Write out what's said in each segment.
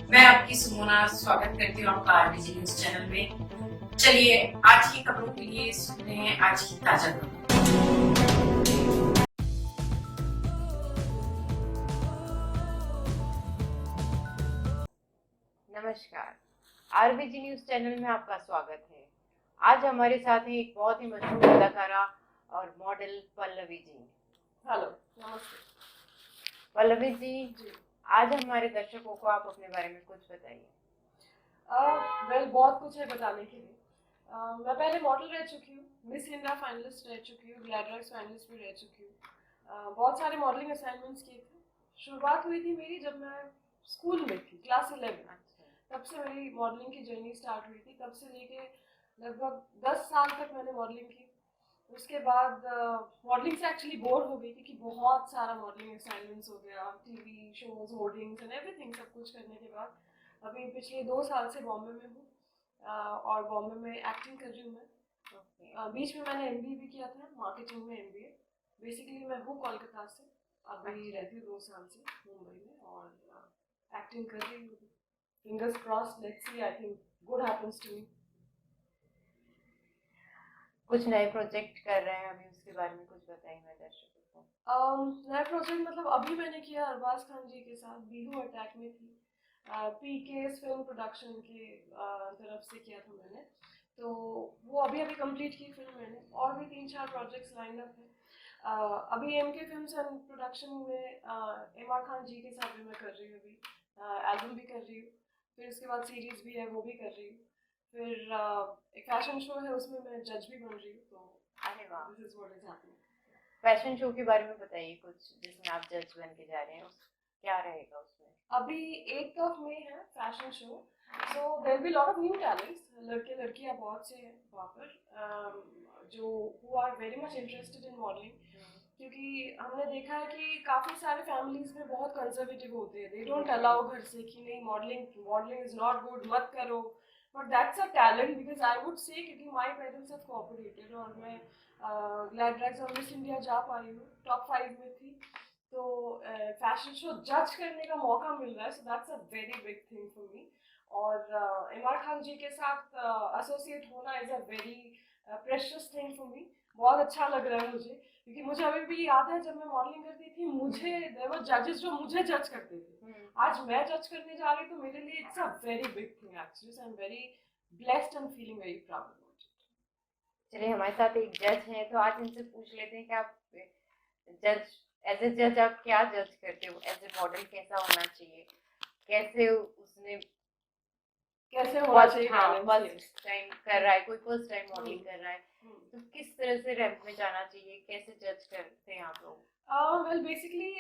मैं आपकी सुमोना स्वागत करती हूँ आपका आरबीजी न्यूज चैनल में। चलिए आज की खबरों के लिए सुनते हैं आज की ताजा खबर। नमस्कार, आरबीजी न्यूज चैनल में आपका स्वागत है। आज हमारे साथ है एक बहुत ही मशहूर अदाकारा और मॉडल पल्लवी जी। हेलो, नमस्ते। पल्लवी जी, आज हमारे दर्शकों को आप अपने बारे में कुछ बताइए। बहुत कुछ है बताने के लिए। मैं पहले मॉडल रह चुकी हूँ, मिस इंडिया फाइनलिस्ट रह चुकी हूँ, ग्लैडरॉक्स फाइनलिस्ट भी रह चुकी हूँ। बहुत सारे मॉडलिंग असाइनमेंट्स किए थे। शुरुआत हुई थी मेरी जब मैं स्कूल में थी, क्लास 11। तब से मेरी मॉडलिंग की जर्नी स्टार्ट हुई थी। तब से लेके लगभग 10 साल तक मैंने मॉडलिंग की। उसके बाद मॉडलिंग से एक्चुअली बोर हो गई क्योंकि बहुत सारा मॉडलिंग असाइनमेंट्स हो गया, TV shows, hoardings and everything. सब कुछ करने के बाद अभी पिछले 2 साल से बॉम्बे में हूँ और बॉम्बे में एक्टिंग कर रही हूँ मैं। बीच में मैंने एमबीए भी किया था, मार्केटिंग में एमबीए। बेसिकली मैं हूँ कोलकाता से, अभी रहती हूँ 2 साल से मुंबई में और एक्टिंग कर रही हूँ। Fingers crossed, let's see, I think good happens to me. कुछ नए प्रोजेक्ट कर रहे हैं अभी, उसके बारे में कुछ बताइए मेरे दर्शकों को। नया प्रोजेक्ट मतलब अभी मैंने किया अरबाज खान जी के साथ, बीहू अटैक में थी। पीके फिल्म प्रोडक्शन की तरफ से किया था मैंने, तो वो अभी अभी कंप्लीट की फिल्म मैंने। और भी 3-4 प्रोजेक्ट्स लाइन अप है। अभी एमके फिल्म्स एंड प्रोडक्शन में एमआर खान जी के साथ भी मैं कर रही हूँ। अभी एल्बम भी कर रही हूँ, फिर उसके बाद सीरीज भी है, वो भी कर रही हूँ। फिर एक फैशन शो है, उसमें मैं जज भी बन रही हूँ। तो अरे वाह, this is what is happening. Fashion show के बारे में बताइए कुछ, जिसमें आप जज बन के जा रहे हैं, क्या रहेगा उसमें? अभी 8th ऑफ मई है fashion show, so there be lot of new talents. लड़के लड़कियां बहुत से हैं वहाँ पर जो who are very much interested in modelling. क्योंकि हमने देखा है कि काफ़ी सारे फैमिलीज में बहुत कंजर्वेटिव होते हैं, दे डोंट अलाउ घर से कि नहीं modelling modelling is not good, मत करो। But that's a talent, because I would से क्योंकि माई पेरेंट्स हैव कोऑपरेटेड और मैं ग्लैडरॉक्स और मिस इंडिया जा पाई हूँ, टॉप 5 में थी। तो फैशन शो जज करने का मौका मिल रहा है, so that's a very big thing for me. और इमरान खान जी के साथ एसोसिएट होना is a very precious thing for me. बहुत अच्छा लग रहा है मुझे, क्योंकि मुझे अभी भी याद है जब मैं मॉडलिंग करती थी, मुझे देयर वर जजेस जो मुझे जज करते थे। आज मैं जज करने जा रही हूँ, तो मेरे लिए it's a very big thing actually. So I am very blessed and feeling very proud about it. चलिए, हमारे साथ एक जज हैं, तो आज इनसे पूछ लेते हैं कि आप जज एज ए जज आप क्या जज करते हो? एज ए मॉडल कैसा होना चाहिए, कैसे उसने कैसे होना चाहिए फर्स्ट टाइम कर रहा है, कोई फर्स्ट टाइम मॉडलिंग कर रहा है, तो किस तरह से रैंप में जाना चाहिए, कैसे जज करते हैं आप लोग? वेल बेसिकली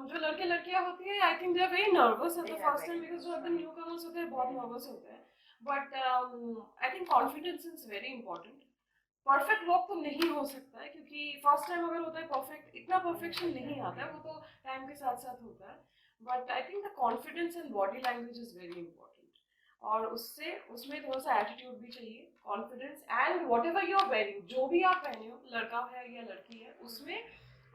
जो लड़के लड़कियां होती है, I think they are very nervous at the first time, because जो एकदम न्यू कमर्स होते हैं बहुत नर्वस होते हैं। But I think confidence is very important. Perfect work तो नहीं हो सकता है, क्योंकि फर्स्ट टाइम अगर होता है परफेक्ट, इतना परफेक्शन नहीं आता है, वो तो टाइम के साथ साथ होता है। But I think the confidence and body language is very important. और उससे उसमें थोड़ा सा एटीट्यूड भी चाहिए, confidence and whatever you are wearing, जो भी आप पहने हो, लड़का है या लड़की है, उसमें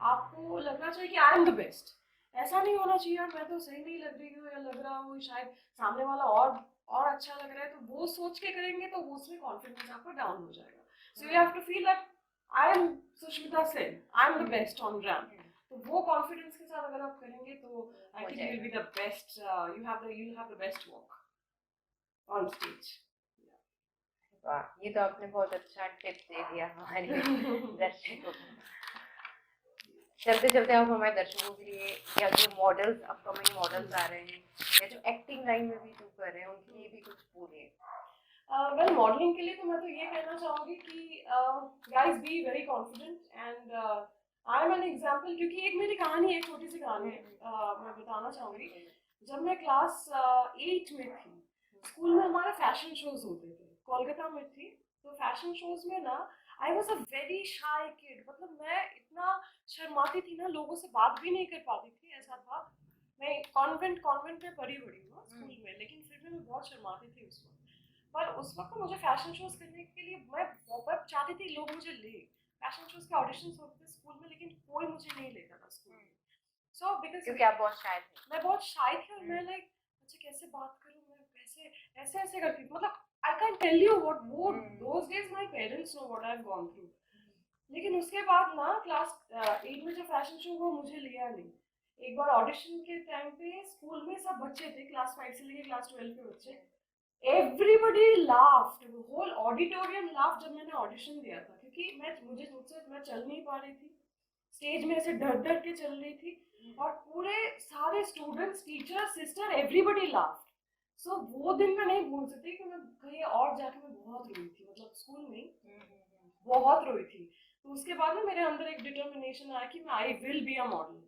आपको लगना चाहिए कि आई एम द बेस्ट। ऐसा नहीं होना चाहिए यार मैं तो सही नहीं लग रही हूँ या लग रहा हूँ, शायद सामने वाला और अच्छा लग रहा है, तो वो सोच के करेंगे तो उसमें कॉन्फिडेंस आपका डाउन हो जाएगा। So you have to feel that I am Sushmita Sen, I am the best on ramp. तो वो कॉन्फिडेंस के साथ अगर आप करेंगे तो I think you will be the best, you have the best walk on stage. वाह, ये तो आपने बहुत अच्छा टिप दे दिया हमारे दर्शकों को। चलते चलते आप हमारे दर्शकों के लिए, या जो मॉडल्स अपकमिंग मॉडल्स आ रहे हैं या जो एक्टिंग लाइन में भी जो कर रहे हैं, उनके लिए भी कुछ बोलिए। वेल मॉडलिंग के लिए तो मैं तो ये कहना चाहूँगी कि guys be very confident and I am an example, क्योंकि एक मेरी कहानी है, छोटी सी कहानी है, मैं बताना चाहूँगी। जब मैं क्लास 8 में थी, स्कूल में हमारे फैशन शोज होते थे, कोलकाता में थी। तो फैशन शोज में ना I was a very shy kid, मतलब मैं इतना शर्माती थी ना, लोगों से बात भी नहीं कर पाती थी, ऐसा था। मैं कॉन्वेंट में पढ़ी बड़ी हूँ स्कूल में, लेकिन फिर भी मैं बहुत शर्माती थी उस वक्त। पर उस वक्त मुझे फैशन शोज करने के लिए मैं बहुत चाहती थी लोग मुझे ले। फैशन शोज के ऑडिशंस होते थे स्कूल में, लेकिन कोई मुझे नहीं लेता था स्कूल में। सो बिकॉज क्योंकि आप बहुत शाय थे। मैं बहुत शाय थी और मैं लाइक अच्छा कैसे बात करूँ ऐसे ऐसे ऐसे करती थी, मतलब I can tell you what वो hmm. Those days my parents know what I have gone through. लेकिन उसके बाद ना क्लास 8 में जो फैशन शो हुआ मुझे लिया नहीं। एक बार ऑडिशन के टाइम पे स्कूल में सब बच्चे थे, क्लास 5 से लेके क्लास 12 के बच्चे, everybody laughed, whole auditorium laughed जब मैंने ऑडिशन दिया था, क्योंकि मैं चल नहीं पा रही थी, स्टेज में ऐसे डर डर के चल रही थी, और पूरे सारे students, teacher, sister, everybody laughed. So वो दिन मैं नहीं भूल सकती कि मैं कहीं और जाके मैं बहुत रोई थी, मतलब स्कूल में ही बहुत रोई थी। तो उसके बाद ना मेरे अंदर एक डिटर्मिनेशन आया कि मैं I will be a model.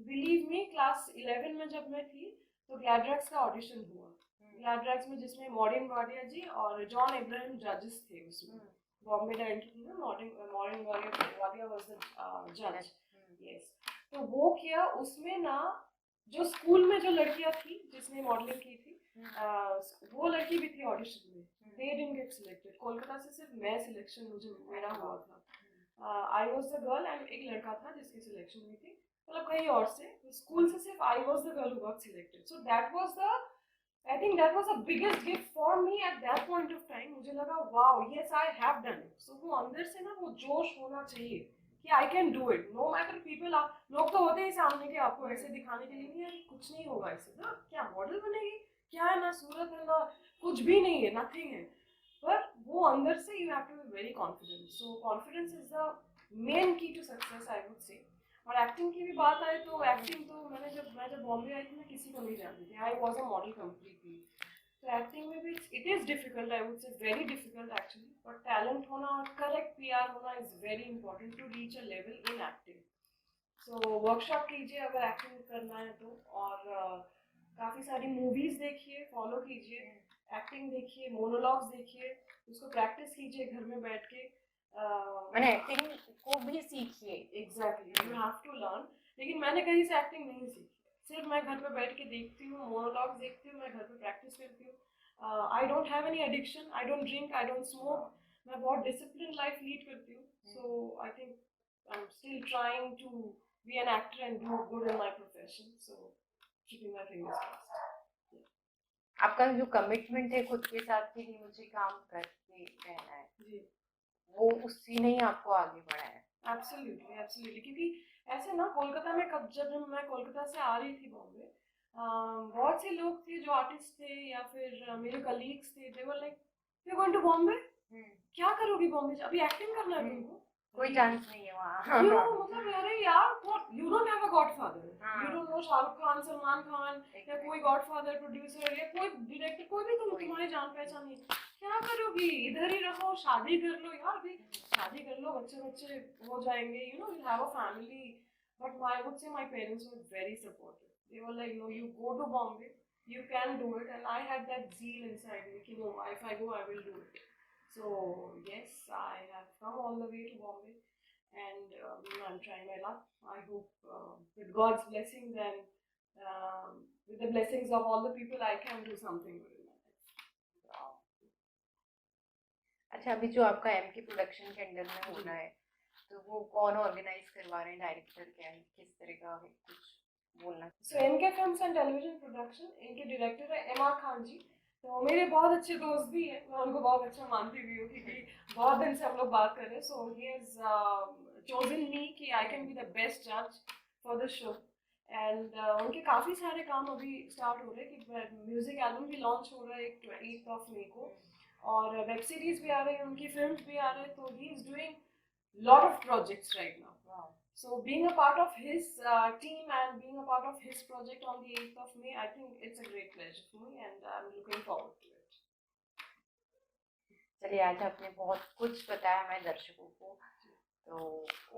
Believe me, class 11 में जब मैं थी तो ग्लैड्रैक्स का ऑडिशन हुआ, ग्लैड्रैक्स में, जिसमें मॉरिन वाडिया जी और जॉन इब्राहिम जजेस थे उसमें। बॉम्बे डाइंग की ना, मॉरिन वाडिया वाज द जज। यस, तो वो किया उसमें ना, जो स्कूल में जो लड़कियां थी जिसने मॉडलिंग की थी, वो लड़की भी थी ऑडिशन में, they didn't get selected. Kolkata से सिर्फ मैं सिलेक्शन मुझे मेरा हुआ था। I was the girl and एक लड़का था जिसकी सिलेक्शन हुई थी, मतलब कहीं और से, स्कूल से सिर्फ I was the girl who got selected. So that was the, I think that was the biggest gift for me at that point of time. मुझे लगा wow, yes I have done it. So वो अंदर से ना वो जोश होना चाहिए कि I can do it. No matter people, लोग तो होते ही सामने के आपको ऐसे दिखाने के लिए, नहीं यार कुछ नहीं होगा इससे, ना क्या मॉडल बनेगी, क्या है, ना सूरत है, ना कुछ भी नहीं है, नथिंग है। पर वो अंदर से you have to be very confident. So confidence is the main key to success, I would say. और एक्टिंग की भी बात आए तो एक्टिंग तो मैं जब बॉम्बे आई थी मैं किसी को नहीं जानती थी, I was a model completely. तो एक्टिंग में भी it is difficult, I would say very difficult actually, but talent होना और करेक्ट पीआर होना is very important to reach a level in acting. So workshop कीजिए अगर एक्टिंग करना है तो, और काफ़ी सारी मूवीज देखिए, फॉलो कीजिए, एक्टिंग देखिए, मोनोलॉग्स देखिए, उसको प्रैक्टिस कीजिए घर में बैठ के। मैंने एक्टिंग को भी सीखी है। Exactly, you have to learn. लेकिन मैंने कहीं से एक्टिंग नहीं सीखी, सिर्फ मैं घर पे बैठ के देखती हूँ, मोनोलॉग्स देखती हूँ, मैं घर पे प्रैक्टिस करती हूँ। I don't have any addiction, I don't drink, I don't smoke, मैं बहुत डिसिप्लिन लाइफ लीड करती हूँ। So I think I am still trying to be an actor and do good in my profession, so keeping my fingers crossed. आपका जो commitment है खुद के साथ कि नहीं, मुझे काम करके रहना है, जी, वो उसी ने ही आपको आगे बढ़ाया। एब्सोल्युटली एब्सोल्युटली, क्योंकि ऐसे ना कोलकाता में, जब मैं कोलकाता से आ रही थी बॉम्बे, बहुत से लोग थे जो आर्टिस्ट थे या फिर मेरे कलीग्स थे, they were like you going to Bombay, क्या करोगी बॉम्बे, अभी एक्टिंग करना है तुमको, कोई चांस नहीं है वहाँ। क्यों, मतलब अरे यार, you don't have a godfather, you don't know Shahrukh Khan, Salman Khan, या कोई गॉडफादर प्रोड्यूसर या कोई डायरेक्टर, कोई भी तुम्हारी जान पहचान नहीं, क्या करोगी, इधर ही रहो, शादी कर लो यार, भी शादी कर लो, बच्चे बच्चे हो जाएंगे, you know, you have a family. But I would say my parents were very supportive, they were like no, you go to Bombay, you can do it, and I had that zeal inside me कि no, if I go I will do it. So yes, I have come all the way to Bombay, and I'm trying my luck. I hope with God's blessings and with the blessings of all the people, I can do something good in my life. अच्छा, अभी जो आपका M के production के under में होना है, तो वो कौन ऑर्गेनाइज करवा रहे हैं, डायरेक्टर क्या है, किस तरह का है, कुछ बोलना। So इनके फिल्म्स एंड टेलीविजन प्रोडक्शन, इनके डायरेक्टर है एम आर खान जी, तो मेरे बहुत अच्छे दोस्त भी हैं, मैं उनको बहुत अच्छा मानती भी हूँ, क्योंकि बहुत दिन से हम लोग बात कर रहे हैं। सो ही हैज चोजन मी कि I can be the best जज फॉर द शो, एंड उनके काफ़ी सारे काम अभी स्टार्ट हो रहे हैं, कि म्यूजिक एल्बम भी लॉन्च हो रहा है 8 मई को, और वेब सीरीज भी आ रही है, उनकी फिल्म्स भी आ रहे हैं, तो he is doing lot of projects right now. So being a part of his team and being a part of his project on the 8th of May, I think it's a great pleasure for me, and I'm looking forward to it. चलिए, आज आपने बहुत कुछ बताया हमारे दर्शकों को, तो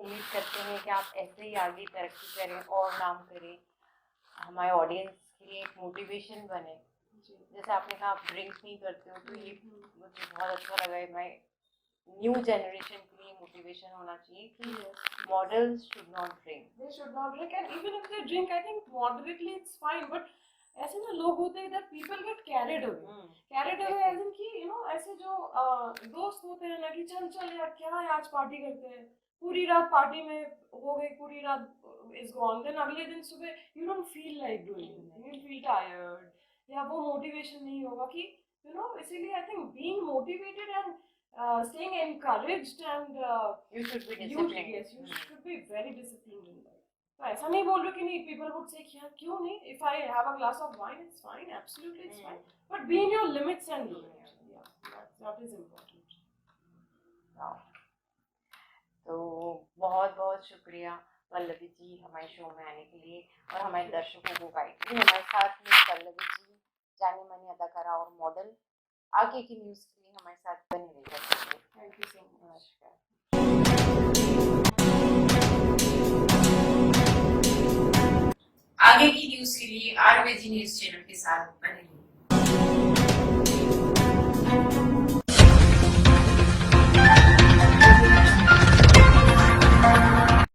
उम्मीद करते हैं कि आप ऐसे ही आगे तरक्की करें और नाम करें, हमारे ऑडियंस के लिए एक मोटिवेशन बने। जैसे आपने कहा आप ड्रिंक नहीं करते हो, तो ये मुझे बहुत अच्छा लगा है। मैं न्यू जनरेशन के लिए मोटिवेशन होना चाहिए कि models should not drink, they should not drink, and even if they drink, I think moderately it's fine, but ऐसे ना लोग होते हैं that people get carried away as in कि you know, ऐसे जो दोस्त होते हैं ना कि चल यार क्या है, आज पार्टी करते हैं, पूरी रात पार्टी में हो गई, पूरी रात is gone, then अगले दिन सुबह you don't feel like doing anything, you feel tired, या वो मोटिवेशन नहीं होगा कि यू नो, इसीलिए I think being motivated and staying encouraged and You should be you disciplined. yes you should be very disciplined in life. तो ऐसा नहीं बोल रहे कि नहीं, people would say कि यार क्यों नहीं, if I have a glass of wine it's fine, absolutely it's fine, but be in your limits and do it. Yeah, that is important. हाँ। तो बहुत बहुत शुक्रिया पल्लवी जी हमारे शो में आने के लिए और हमारे दर्शकों को गाइड किए। हमारे साथ में पल्लवी जी जानी मानी अदाकारा और मॉडल। आगे की न्यूज़ के लिए हमारे साथ बने रहिए। Thank you so much. नमस्कार। आगे की न्यूज के लिए RVG न्यूज चैनल के साथ बने रहिए।